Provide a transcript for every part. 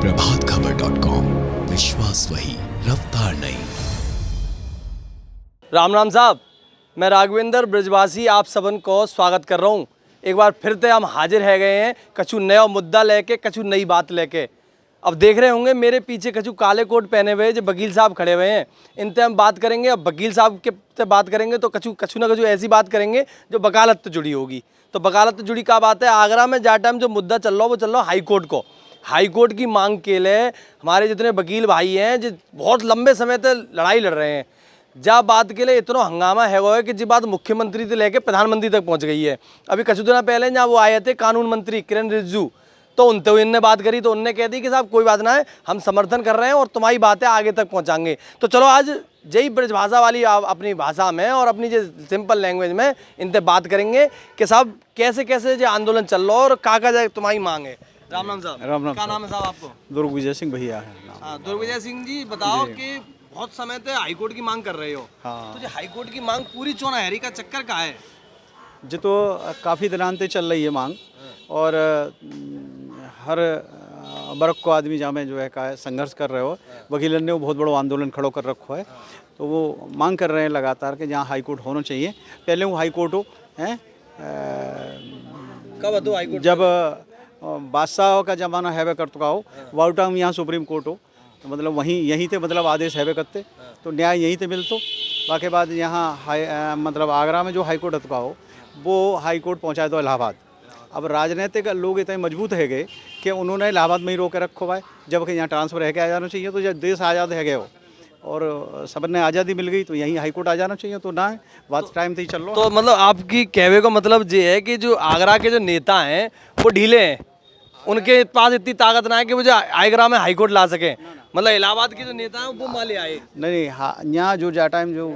प्रभातखबर.com, विश्वास वही, रफ्तार नहीं। राम राम साहब, मैं राघवेंद्र ब्रजवासी आप सबन को स्वागत कर रहा हूँ। एक बार फिर से हम हाजिर है गए हैं कछु नया मुद्दा लेके, कछु नई बात लेके। अब देख रहे होंगे मेरे पीछे कछु काले कोट पहने हुए जो वकील साहब खड़े हुए हैं, इनसे हम बात करेंगे। अब वकील साहब के से बात करेंगे तो कछु ना कछु ऐसी बात करेंगे जो वकालत से जुड़ी होगी। तो वकालत से जुड़ी क्या बात है, आगरा में जा टाइम जो मुद्दा चल रहा है वो चल रहा है हाई कोर्ट को। हाई कोर्ट की मांग के लिए हमारे जितने वकील भाई हैं जो बहुत लंबे समय से लड़ाई लड़ रहे हैं, जब बात के लिए इतना हंगामा है वो है कि जी बात मुख्यमंत्री से लेकर प्रधानमंत्री तक पहुंच गई है। अभी कुछ दिन पहले जहाँ वो आए थे कानून मंत्री किरण रिजिजू, तो उनसे इनने बात करी तो उनने कह दी कि साहब कोई बात ना है, हम समर्थन कर रहे हैं और तुम्हारी बातें आगे तक पहुंचाएंगे। तो चलो आज जय ब्रजभाषा वाली अपनी भाषा में और अपनी जो सिंपल लैंग्वेज में इनसे बात करेंगे कि साहब कैसे कैसे जो आंदोलन चल रहा है और का जाए तुम्हारी मांग है। राम राम साहब। राम राम। क्या नाम है साहब आपको? दुर्गविजय सिंह भैया है। हाँ, दुर्गविजय सिंह जी, बताओ कि बहुत समय से हाईकोर्ट की मांग कर रहे हो। हाँ। तो जो हाईकोर्ट की मांग पूरी चोना हैरी का चक्कर का है जी, तो काफ़ी दिनांत से चल रही है मांग, और हर वर्ग को आदमी जहाँ में जो है का संघर्ष कर रहे हो। वकीलन ने वो बहुत बड़ा आंदोलन खड़ो कर रखो है, तो वो मांग कर रहे हैं लगातार कि जहाँ हाई कोर्ट होना चाहिए। पहले वो हाई कोर्ट हो है, कब तो हाईकोर्ट जब बादशाह का ज़माना हैवे कर चुका हो, वाउ टाइम यहाँ सुप्रीम कोर्ट हो, तो मतलब वहीं यहीं थे मतलब आदेश हैवे करते तो न्याय यहीं से मिलतो। बाकी बाद यहाँ मतलब आगरा में जो हाई कोर्ट हतका हो वो हाई कोर्ट पहुँचाए तो इलाहाबाद। अब राजनीतिक लोग इतने मजबूत है गए कि उन्होंने इलाहाबाद में ही रोके रखो भाई, जबकि यहाँ ट्रांसफ़र है के आ जाना चाहिए। तो जब देश आज़ाद है गए हो और सबने आज़ादी मिल गई तो यहीं हाई कोर्ट आ जाना चाहिए। तो ना बात टाइम से ही चल रहा। तो मतलब आपकी कहने का मतलब ये है कि जो आगरा के जो नेता हैं वो ढीले हैं, उनके पास इतनी ताकत ना है कि वो जो आगरा में हाईकोर्ट ला सके। मतलब इलाहाबाद के जो नेता हैं वो माले आए नहीं, हाँ, यहाँ जो जा टाइम जो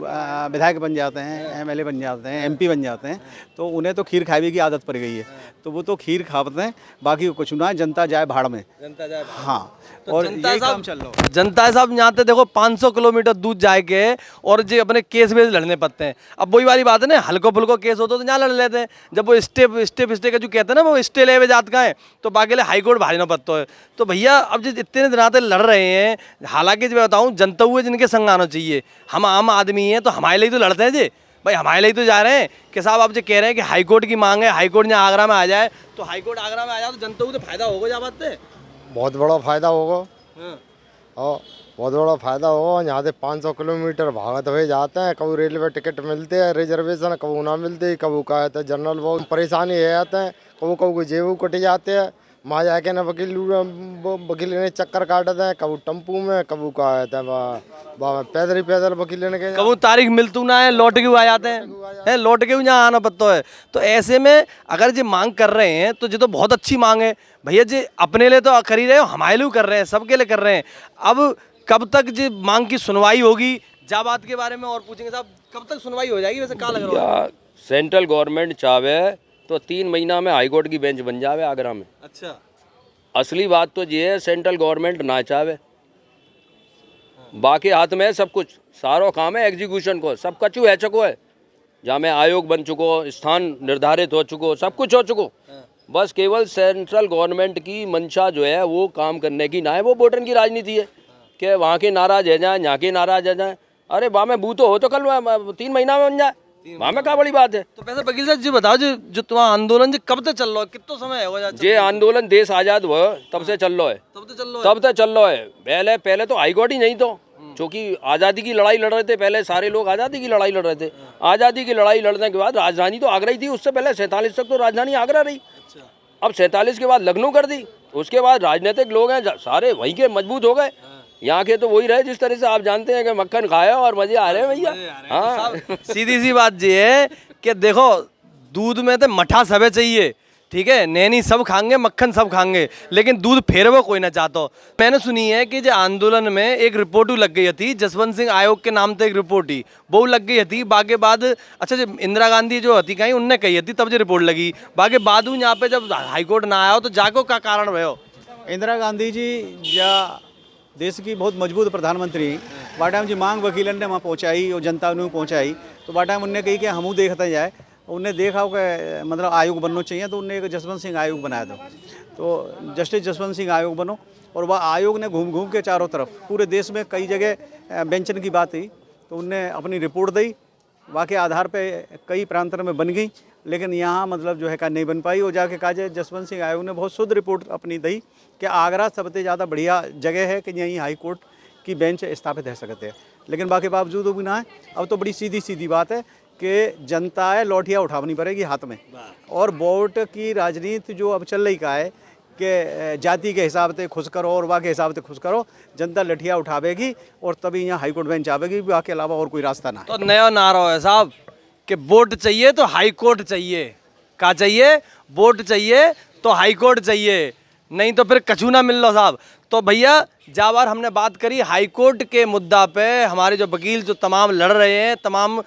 विधायक बन जाते हैं, एमएलए बन जाते हैं, एमपी बन जाते हैं, तो उन्हें तो खीर खाने की आदत पड़ गई है, तो वो तो खीर खाते हैं, बाकी कुछ ना, जनता जाए भाड़ में। जनता जाए। हाँ, तो और जनता यही साहब काम चल रहा है। जनता साहब यहाँ पे देखो 500 किलोमीटर दूर जाए के और जो अपने केस वेस लड़ने पड़ते हैं। अब वही वाली बात है ना, हल्को फुल्को केस होता तो यहाँ लड़ लेते हैं। जब वो स्टे का जो कहते हैं ना, वो स्टे ले जात का है, तो बाकी ले हाई कोर्ट भारी ना पड़ता है। तो भैया अब जो इतने दिन आते लड़ रहे हैं, हालांकि जो बताऊँ जनता हुए जिनके संग आना चाहिए, हम आम आदमी हैं तो हमारे लिए तो लड़ते हैं जी भाई, हमारे लिए तो जा रहे हैं कि साहब आप जो कह रहे हैं कि हाई कोर्ट की मांग है, हाई कोर्ट यहाँ आगरा में आ जाए, तो हाई कोर्ट आगरा में आ जाए तो जनता को तो फायदा होगा। जा बात है, बहुत बड़ा फायदा होगा। और बहुत बड़ा फायदा होगा। यहाँ से 500 किलोमीटर भागत हुए जाते हैं, कभी रेलवे टिकट मिलते हैं रिजर्वेशन, कभी ना मिलते, कभी का है जनरल बहुत परेशानी है जाते हैं, कभी जेबू कट जाते हैं। वहाँ जाके ना वकील ने चक्कर काटते हैं, कभी टम्पू में, कभी का है पैदल वकील ने के कभी तारीख मिलतू ना है, लौट के आ जाते हैं, लौट के यहाँ आना पड़ता है। तो ऐसे में अगर ये मांग कर रहे हैं तो ये तो बहुत अच्छी मांग है भैया जी, अपने लिए तो कर ही रहे हो, हमारे लिए कर रहे हैं, सबके लिए कर रहे हैं। अब कब तक ये मांग की सुनवाई होगी, जा बात के बारे में और पूछेंगे साहब, कब तक सुनवाई हो जाएगी वैसे? क्या लग रहा है? सेंट्रल गवर्नमेंट चाहे तो 3 महीना में हाईकोर्ट की बेंच बन जावे आगरा में। अच्छा, असली बात तो ये है, सेंट्रल गवर्नमेंट ना चाहे, बाकी हाथ में है सब कुछ, सारो काम है एग्जीक्यूशन को, सब कचू है चुको है, जहाँ में आयोग बन चुको, स्थान निर्धारित हो चुको, सब कुछ हो चुको। बस केवल सेंट्रल गवर्नमेंट की मंशा जो है वो काम करने की ना है, वो वोटन की राजनीति है कि वहाँ के नाराज है जाए, यहाँ के नाराज है जाए। अरे वहाँ में बूतो हो तो कल 3 महीना में बन जाए, वहाँ में क्या बड़ी बात है। तो वैसे वकील साहब जी बताओ, जो तुम्हारा आंदोलन जो कब तक चल रहा है, कितना समय है? ये आंदोलन देश आजाद हुआ तब से चल रहा है, तब तक चल रहा है। पहले तो हाईकोर्ट ही नहीं तो, क्योंकि आज़ादी की लड़ाई लड़ रहे थे, पहले सारे लोग आज़ादी की लड़ाई लड़ रहे थे। आज़ादी की लड़ाई लड़ने के बाद राजधानी तो आगरा ही थी, उससे पहले 47 तक तो राजधानी आगरा रही। अब 47 के बाद लखनऊ कर दी, उसके बाद राजनीतिक लोग हैं सारे वहीं के मजबूत हो गए, यहाँ के तो वही रहे जिस तरह से आप जानते हैं कि मक्खन खाया और मजे आ रहे हैं भैया। हाँ, सीधी सी बात ये है कि देखो दूध में तो मठा सबे चाहिए, ठीक है, नैनी सब खाएंगे, मक्खन सब खाएंगे, लेकिन दूध फेर वो कोई ना चाहता। मैंने सुनी है कि जो आंदोलन में एक रिपोर्ट लग गई थी, जसवंत सिंह आयोग के नाम से एक रिपोर्ट ही वो लग गई थी। बाकी बाद अच्छा जो इंदिरा गांधी जो हती कहीं उनने कही थी, तब जो रिपोर्ट लगी। बाकी बाद यहाँ पे जब हाईकोर्ट ना आया हो तो जाको का कारण हुए हो? इंदिरा गांधी जी या देश की बहुत मजबूत प्रधानमंत्री, बाटाम जी मांग वकीलन ने वहाँ पहुँचाई और जनता ने पहुँचाई, तो बाटाम उनने कही कि हमू देखते जाए उन्हें देखा कि मतलब आयोग बनना चाहिए, तो उन्हें एक जसवंत सिंह आयोग बनाया था। तो जस्टिस जसवंत सिंह आयोग बनो, और वह आयोग ने घूम घूम के चारों तरफ पूरे देश में कई जगह बेंचन की बात हुई, तो उनने अपनी रिपोर्ट दी, वाकई आधार पे कई प्रांतों में बन गई, लेकिन यहाँ मतलब जो है का नहीं बन पाई। और जाके कहा जसवंत सिंह आयोग ने बहुत शुद्ध रिपोर्ट अपनी दी कि आगरा सबसे ज़्यादा बढ़िया जगह है कि यहीं हाई कोर्ट की बेंच स्थापित रह सकते हैं, लेकिन बाकी बावजूद भी ना है। अब तो बड़ी सीधी सीधी बात है कि जनता है लौटिया उठानी पड़ेगी हाथ में, और वोट की राजनीति जो अब चल रही का है कि जाति के हिसाब से खुश करो और वहाँ के हिसाब से खुश करो, जनता लठिया उठावेगी और तभी यहाँ हाई कोर्ट बेंच आवेगी, वहाँ के अलावा और कोई रास्ता ना है। तो नया नारा है साहब कि वोट चाहिए तो हाई कोर्ट चाहिए, क्या चाहिए? वोट चाहिए तो हाई कोर्ट चाहिए, नहीं तो फिर कछू ना मिल लो साहब। तो भैया जाबार हमने बात करी हाई कोर्ट के मुद्दा पे, हमारे जो वकील जो तमाम लड़ रहे हैं, तमाम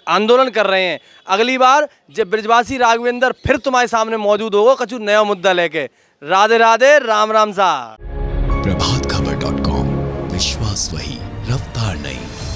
आंदोलन कर रहे हैं, अगली बार जब ब्रजवासी राघवेंद्र फिर तुम्हारे सामने मौजूद होगा कछू नया मुद्दा लेके। राधे राधे, राम राम सा। प्रभातखबर.com, विश्वास वही, रफ्तार नहीं।